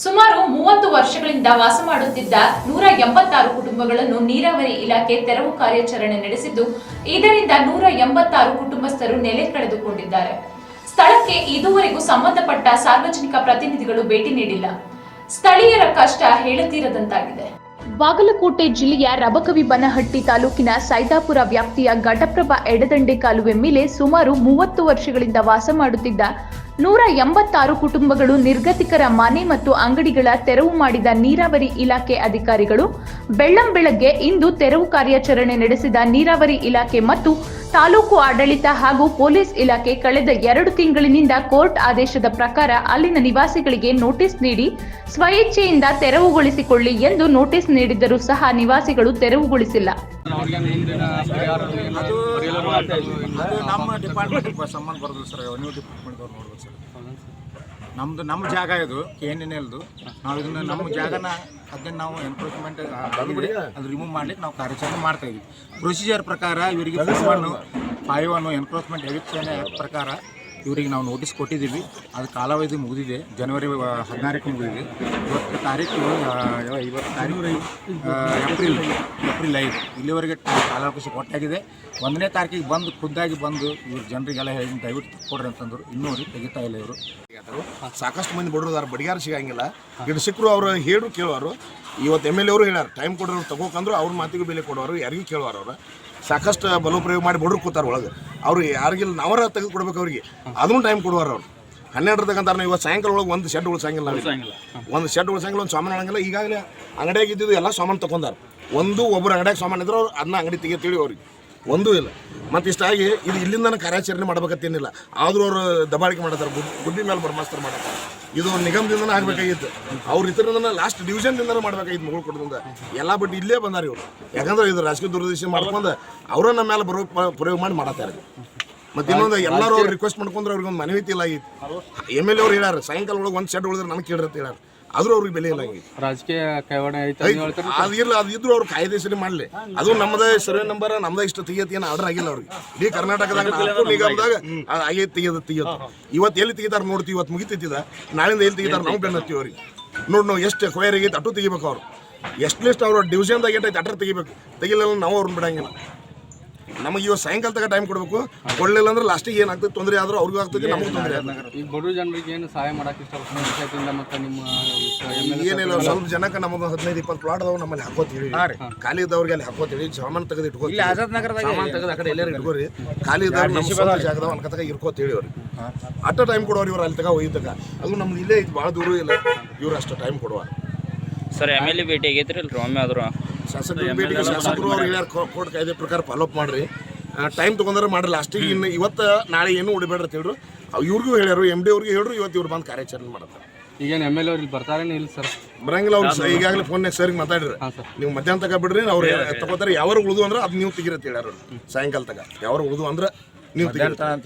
ಸುಮಾರು 30 ವರ್ಷಗಳಿಂದ ವಾಸ ಮಾಡುತ್ತಿದ್ದ 186 ಕುಟುಂಬಗಳನ್ನು ನೀರಾವರಿ ಇಲಾಖೆ ತೆರವು ಕಾರ್ಯಾಚರಣೆ ನಡೆಸಿದ್ದು, ಇದರಿಂದ 186 ಕುಟುಂಬಸ್ಥರು ನೆಲೆ ಕಳೆದುಕೊಂಡಿದ್ದಾರೆ. ಸ್ಥಳಕ್ಕೆ ಇದುವರೆಗೂ ಸಂಬಂಧಪಟ್ಟ ಸಾರ್ವಜನಿಕ ಪ್ರತಿನಿಧಿಗಳು ಭೇಟಿ ನೀಡಿಲ್ಲ. ಸ್ಥಳೀಯರ ಕಷ್ಟ ಹೇಳತೀರದಂತಾಗಿದೆ. ಬಾಗಲಕೋಟೆ ಜಿಲ್ಲೆಯ ರಬಕವಿಬನಹಟ್ಟಿ ತಾಲೂಕಿನ ಸೈದಾಪುರ ವ್ಯಾಪ್ತಿಯ ಘಟಪ್ರಭಾ ಎಡದಂಡೆ ಕಾಲುವೆ ಮೇಲೆ ಸುಮಾರು 30 ವರ್ಷಗಳಿಂದ ವಾಸ ಮಾಡುತ್ತಿದ್ದ 186 ಕುಟುಂಬಗಳು ನಿರ್ಗತಿಕರ ಮನೆ ಮತ್ತು ಅಂಗಡಿಗಳ ತೆರವು ಮಾಡಿದ ನೀರಾವರಿ ಇಲಾಖೆ ಅಧಿಕಾರಿಗಳು ಬೆಳ್ಳಂಬೆಳಗ್ಗೆ ಇಂದು ತೆರವು ಕಾರ್ಯಾಚರಣೆ ನಡೆಸಿದ ನೀರಾವರಿ ಇಲಾಖೆ ಮತ್ತು ತಾಲೂಕು ಆಡಳಿತ ಹಾಗೂ ಪೊಲೀಸ್ ಇಲಾಖೆ ಕಳೆದ 2 ತಿಂಗಳಿನಿಂದ ಕೋರ್ಟ್ ಆದೇಶದ ಪ್ರಕಾರ ಅಲ್ಲಿನ ನಿವಾಸಿಗಳಿಗೆ ನೋಟಿಸ್ ನೀಡಿ ಸ್ವಇಚ್ಛೆಯಿಂದ ತೆರವುಗೊಳಿಸಿಕೊಳ್ಳಿ ಎಂದು ನೋಟಿಸ್ ನೀಡಿದ್ದರೂ ಸಹ ನಿವಾಸಿಗಳು ತೆರವುಗೊಳಿಸಿಲ್ಲ. ನಮ್ಮ ಜಾಗ ಇದು KNNLದು. ನಾವು ಇದನ್ನ ನಮ್ಮ ಜಾಗನ ಅದನ್ನ ನಾವು ಎನ್ಕ್ರೋಚ್ಮೆಂಟ್ ಅದು ರಿಮೂವ್ ಮಾಡ್ಲಿಕ್ಕೆ ನಾವು ಕಾರ್ಯಾಚರಣೆ ಮಾಡ್ತಾ ಇದ್ವಿ. ಪ್ರೊಸೀಜರ್ ಪ್ರಕಾರ ಇವರಿಗೆ 5 ಎನ್ಕ್ರೋಚ್ಮೆಂಟ್ ಎವಿಕ್ಷನ್ ಪ್ರಕಾರ ಇವರಿಗೆ ನಾವು ನೋಟಿಸ್ ಕೊಟ್ಟಿದ್ದೀವಿ. ಅದು ಕಾಲಾವಧಿ ಮುಗಿದಿದೆ, ಜನವರಿ 16ಕ್ಕೆ ಮುಗಿದಿದೆ. ಇವತ್ತು ತಾರೀಕು ಏಪ್ರಿಲ್ 5 ಇಲ್ಲಿವರೆಗೆ ಕಾಲಾವಕಾಶ ಕೊಟ್ಟಾಗಿದೆ. 1ನೇ ತಾರೀಕಿಗೆ ಬಂದು ಖುದ್ದಾಗಿ ಬಂದು ಇವ್ರು ಜನರಿಗೆಲ್ಲ ಹೇಳಿ ದಯವಿಟ್ಟು ಕೊಡ್ರಿ ಅಂತಂದ್ರು. ಇನ್ನೂ ಅವ್ರಿಗೆ ತೆಗಿತಾ ಇಲ್ಲ ಇವರು. ಸಾಕಷ್ಟು ಮಂದಿ ಬಡವ್ರು ಬಡಿಗಾರ ಸಿಗಂಗಿಲ್ಲ. ಸಿಕ್ಕರು ಅವ್ರು ಹೇಳು ಕೇಳೋರು. ಇವತ್ತು MLA ಅವರು ಹೇಳ್ಯಾರ ಟೈಮ್ ಕೊಡೋರು ತಗೋಕಂದ್ರು ಅವ್ರ ಮಾತಿಗೂ ಬೆಲೆ ಕೊಡೋರು, ಯಾರಿಗೂ ಕೇಳೋರು. ಅವ್ರು ಸಾಕಷ್ಟು ಬಲೋಪ್ರಯೋಗ ಮಾಡಿ ಬಡ್ರು ಕೂತಾರ ಒಳಗೆ. ಅವ್ರು ಯಾರಿಗಿಲ್ಲ ನಾವರ ತೆಗೆದು ಕೊಡ್ಬೇಕು ಅವ್ರಿಗೆ, ಅದನ್ನು ಟೈಮ್ ಕೊಡುವಾರ ಅವ್ರು. 12 ನಾವು ಇವತ್ತು ಸಾಯಂಕಾಲ ಒಳಗೆ ಒಂದು ಶೆಡ್ ಉಳಿಸಂಗಿಲ್ಲ, ಒಂದು ಶೆಡ್ ಉಳಿಸಂಗಿಲ್ಲ, ಒಂದು ಸಾಮಾನು ಒಳಗಿಲ್ಲ. ಈಗಾಗಲೇ ಅಂಗಡಿಯಾಗ ಇದ್ದಿದ್ದು ಎಲ್ಲ ಸಾಮಾನು ತೊಗೊಂಡಾರ. ಒಬ್ಬರು ಅಂಗಡಿಯಾಗ ಸಾಮಾನು ಇದ್ರು ಅವ್ರು ಅದನ್ನ ಅಂಗಡಿ ತೆಗಿತೀವಿ ಅವ್ರಿಗೆ ಒಂದೂ ಇಲ್ಲ. ಮತ್ತು ಇಷ್ಟಾಗಿ ಇದು ಇಲ್ಲಿಂದ ಕಾರ್ಯಾಚರಣೆ ಮಾಡ್ಬೇಕತ್ತೇನಿಲ್ಲ. ಆದರೂ ಅವರು ದಬಾಳಿಕೆ ಮಾಡ್ತಾರೆ, ಗುಡ್ಡಿ ಮೇಲೆ ಬರ್ಮಾಸ್ತರ ಮಾಡ್ತಾರೆ. ಇದು ನಿಗಮದಿಂದನೇ ಆಗಬೇಕಾಗಿತ್ತು. ಅವ್ರ ಇತರದಿಂದ ಲಾಸ್ಟ್ ಡಿವಿಷನ್ದಿಂದ ಮಾಡ್ಬೇಕಾಗಿತ್ತು. ಮಗಳು ಕೊಡೋದ್ರಿಂದ ಎಲ್ಲ ಬಿಟ್ಟು ಇಲ್ಲೇ ಬಂದಾರ ಇವರು. ಯಾಕಂದ್ರೆ ಇದು ರಾಜಕೀಯ ದುರುದ್ದೇಶ ಮಾಡ್ಕೊಂಡು ಅವರ ನಮ್ಮ ಮೇಲೆ ಪ್ರಯೋಗ ಮಾಡಿ ಮಾಡತ್ತಾರೆ. ಮತ್ತು ಇನ್ನೊಂದು ಎಲ್ಲರೂ ಅವ್ರು ರಿಕ್ವೆಸ್ಟ್ ಮಾಡ್ಕೊಂಡ್ರೆ ಅವ್ರಿಗೆ ಒಂದು ಮನವಿ ಇಲ್ಲ ಆಗಿತ್ತು. MLA ಅವ್ರು ಹೇಳ್ಯಾರ ಸಾಯಂಕಾಲ ಒಳಗೆ ಒಂದು ಶೆಡ್ ಉಳಿದ್ರೆ ನನಗೆ ಕೇಳಿರತ್ತೆ ಹೇಳ್ಯಾರ. ಆದ್ರೂ ಅವ್ರಿಗೆ ಬೆಲೆ ಇಲ್ಲ ಆಗಿತ್ತು. ರಾಜಕೀಯ ಅದಿಲ್ಲ, ಅದಿದ್ರು ಅವ್ರು ಕಾಯ್ದೆ ಮಾಡಲಿ. ಅದು ನಮ್ಮದೇ ಸರ್ವೆ ನಂಬರ್ ನಮ್ದೇ ಇಷ್ಟು ತೆಗಿಯತ್ತೆ ಏನು ಆರ್ಡರ್ ಆಗಿಲ್ಲ ಅವ್ರಿಗೆ. ಇಡೀ ಕರ್ನಾಟಕದಾಗ ನಿಗಮದಾಗ ಆಗೈತೆ ತೆಗಿಯೋದು. ಇವತ್ತು ಎಲ್ಲಿ ತೆಗಿತಾರೆ ನೋಡ್ತೀವಿ, ಇವತ್ತು ಮುಗಿತಿದ್ದ ನಾಳಿಂದ ಎಲ್ಲಿ ತೆಗಿತಾರೆ ನಾವು ಬೆನ್ನತ್ತೀವಿ ಅವ್ರಿಗೆ. ನೋಡಿ ನಾವು ಎಷ್ಟು ಕ್ವೈರ್ ಆಗೈತೆ ಅಟ್ಟು ತೆಗಿಬೇಕು. ಅವ್ರು ಎಷ್ಟು ಲಿಸ್ಟ್ ಅವ್ರು ಡಿವಿಷನ್ದಾಗ ಏಟೈತೆ ಅಟ್ರ ತೆಗಿಬೇಕು. ತೆಗಿಲಿಲ್ಲ ನಾವು ಅವ್ರನ್ನ ಬಿಡಂಗಿಲ್ಲ. ನಮಗೆ ಇವತ್ತು ಸಾಯಂಕಾಲ ತಗ ಟೈಮ್ ಕೊಡಬೇಕು. ಕೊಡಲಿಲ್ಲ ಅಂದ್ರೆ ಲಾಸ್ಟಿಗೆ ಏನಾಗ್ತದೆ ತೊಂದರೆ ಆದರೂ ಅವ್ರಿಗೂ ಆಗ್ತದೆ, ನಮಗೂ ತೊಂದರೆ ಆಗ್ತದೆ. ಈಗ ಬಡ ಜನರಿಗೆ ಏನು ಸಹಾಯ ಮಾಡಕ್ಕೆ ಇಷ್ಟಪಡ್ತೀನಿ ಮತ್ತು ನಿಮ್ಮ ಏನಿಲ್ಲ, ಸ್ವಲ್ಪ ಜನಕ್ಕೆ ನಮ್ಮದು 15-20 ಪ್ಲಾಟ್ ಅದಾವ, ನಮ್ಮಲ್ಲಿ ಹಾಕೋತೀವಿ. ಖಾಲಿ ಇದ್ದವ್ರಿಗೆ ಅಲ್ಲಿ ಹಾಕೋತೀವಿ. ಸಾಮಾನು ತೆಗೆದು ಇಟ್ಕೋತೀವಿ. ಸಾಮಾನು ತೆಗೆದು ಆ ಕಡೆ ಎಲ್ಲರೂ ಇಟ್ಕೋರಿ. ಖಾಲಿ ಇದ್ದವ್ರು ನಮ್ಮ ಸ್ವಂತ ಜಾಗದವ ಅನ್ಕತ್ತಾಗ ಇರ್ಕೋತೀವಿ ಅವ್ರಿಗೆ. ಅಟ್ಟ ಟೈಮ್ ಕೊಡೋರು ಇವ್ರು ಅಲ್ಲಿ ತಗ ಒಯ್ದಾಗ. ಅದು ನಮ್ದು ಇಲ್ಲೇ ಇದು ಭಾಳ ದೂರ ಇಲ್ಲ. ಇವ್ರು ಅಷ್ಟು ಟೈಮ್ ಕೊಡುವ. ಸರ್ MLA ಭೇಟಿ ಆಗೈತ್ರಿ ಅಲ್ರಿ ಒಮ್ಮೆ ಆದರೂ? ಶಾಸಕರು ಭೇಟಿಗೆ ಶಾಸಕರು ಅವ್ರು ಹೇಳ್ಯಾರ ಕೋರ್ಟ್ ಕಾಯ್ದೆ ಪ್ರಕಾರ ಫಾಲೋಅಪ್ ಮಾಡ್ರಿ, ಟೈಮ್ ತೊಗೊಂಡ್ರೆ ಮಾಡ್ರಿ. ಲಾಸ್ಟಿಗೆ ಇನ್ನು ಇವತ್ತು ನಾಳೆ ಏನು ಉಳಿಬೇಡ್ರಿ ಅಂತ ಹೇಳ್ರು. ಇವ್ರಿಗೂ ಹೇಳ್ಯಾರು, MD ಅವ್ರಿಗೆ ಹೇಳ್ರು. ಇವತ್ತು ಇವ್ರು ಬಂದು ಕಾರ್ಯಾಚರಣೆ ಮಾಡ್ತಾರೆ. ಈಗೇನು MLA ಅವ್ರು ಇಲ್ಲಿ ಬರ್ತಾರೇನು ಇಲ್ಲ ಸರ್? ಬರಂಗಿಲ್ಲ ಅವ್ರು. ಈಗಾಗಲೇ ಫೋನ್ಯಾಗ ಸರ್ಗೆ ಮಾತಾಡ್ರಿ, ನೀವು ಮಧ್ಯಾಹ್ನ ತಗ ಬಿಡ್ರಿ, ಅವ್ರು ತಗೋತಾರೆ. ಯಾವಾಗ ಉಳಿದು ಅಂದ್ರೆ ಅದು ನೀವು ತೆಗಿರತ್ತೆ ಹೇಳ್ಯಾರ. ಸಾಯಂಕಾಲ ತಗ ಯಾವಾಗ ಉಳಿದು ಅಂದ್ರೆ ನೀವು ತೆಗಿರ್ತಾರೆ ಅಂತ